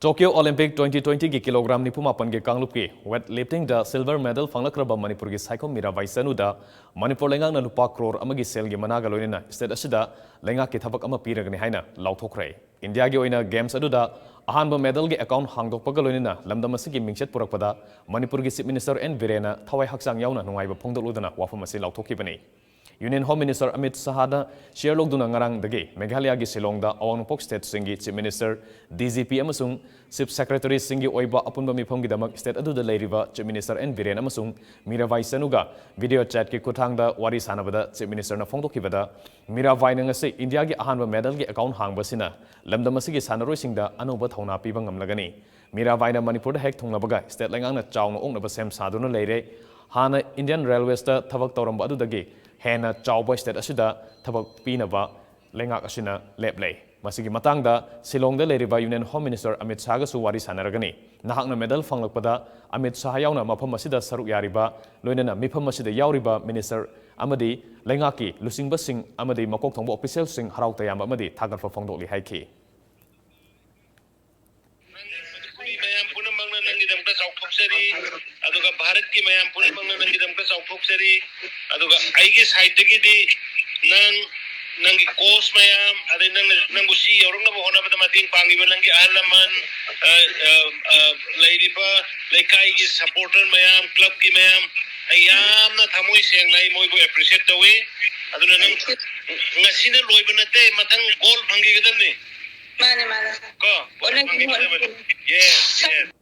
Tokyo Olympic 2020 ki kilogram ni pumapan ge kanglup ki weightlifting da silver medal fanglakraba Manipur gi Saikhom Mirabai Chanu da Manipur Laothokkhre na lupa crore amagi sel gi managa loinana state asida Laothokkhre ki thabak ama piragani haina Laothokkhre India gi oina games aduda ahanba medal gi account hangdokpaga loinana lamdam asigi mingchet purakpada Manipur gi Chief Minister N Virena thawai haksang yauna nungaiba phongdoludana wafam asi lauthokibani Union Home Minister Amit Sahada share logduna ngarang dagi Meghalaya gi Shillongda Awangpok State singi Chief Minister DGP amasung Chief Secretary singi oiba apunba mifam gi damak state aduda leiriba Chief Minister N Virena amasung Mirabai Chanuga video chat ki kuthangda wari sanabada Chief Minister na phongdokibada Mirabai na ngasi India gi ahanba medal gi account hangbasina lamdam asigi sanaroi singda anoba thauna piba ngamlagani Mirabai na Manipur da hek thonglabaga state laingang na chawna ongnaba sem saduna leire hana Indian Railways da thabak tawramba adudagi hena chawba state asida thabak pinaba Laingak asina leplay masigi matangda Shillongda leiriba Union Home Minister Amit Shah ga su wari sanaragani nahakna medal fanglakpada Amit Shah yauna mafam asida saruk yariba loinana mifam asida yauriba minister amadi Laingaki lusingba sing amadi makok thongba official sing harau tayam amadi thagarfa phongdokli haiki aduga Bharat ki mayam puri mangna nangi damka sauthokchari aduga aigi side ki di nangi course mayam ade nangu si yorong na bohona bata mating pangi nangi alaman lairiba laikai ki supporter mayam club ki mayam ayam na thamoi seng lai moi bo appreciate tawi aduna nang ngasina loiba nate matang goal phangi gadam ni Mana ko yes